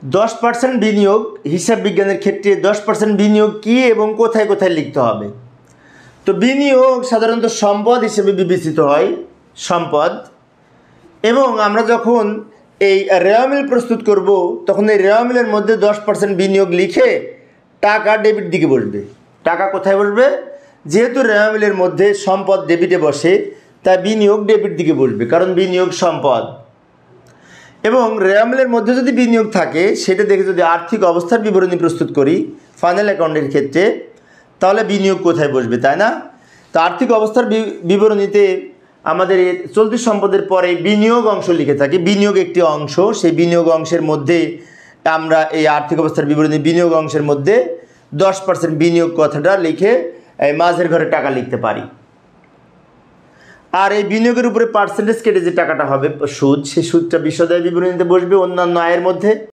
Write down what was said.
10% বিনিয়োগ হিসাব বিজ্ঞানের ক্ষেত্রে 10% বিনিয়োগ কী এবং কোথায় কোথায় লিখতে হবে। তো বিনিয়োগ সাধারণত সম্পদ হিসেবে বিবেচিত হয়, সম্পদ। এবং আমরা যখন এই রেওয়ামিল প্রস্তুত করব তখন এই রেওয়ামিলের মধ্যে 10% বিনিয়োগ লিখে টাকা ডেবিট দিকে বসবে। টাকা কোথায় বসবে? যেহেতু রেওয়ামিলের মধ্যে সম্পদ ডেবিটে বসে তাই বিনিয়োগ ডেবিট দিকে বসবে, কারণ বিনিয়োগ সম্পদ। এবং রেওয়ামিলের মধ্যে যদি বিনিয়োগ থাকে সেটা দেখে যদি আর্থিক অবস্থার বিবরণী প্রস্তুত করি ফাইনাল অ্যাকাউন্টের ক্ষেত্রে, তাহলে বিনিয়োগ কোথায় বসবে, তাই না? তো আর্থিক অবস্থার বিবরণীতে আমাদের চলতি সম্পদের পরে বিনিয়োগ অংশ লিখে থাকি। বিনিয়োগ একটি অংশ, সেই বিনিয়োগ অংশের মধ্যে আমরা এই আর্থিক অবস্থার বিবরণী বিনিয়োগ অংশের মধ্যে 10% বিনিয়োগ কথাটা লিখে এই মাঝের ঘরে টাকা লিখতে পারি। আর এই বিনিয়োগের উপরে পার্সেন্টেজ কেটে যে টাকাটা হবে সুদ, সেই সুদটা বিশদ আয় বিবরণীতে বসবে অন্যান্য আয়ের মধ্যে।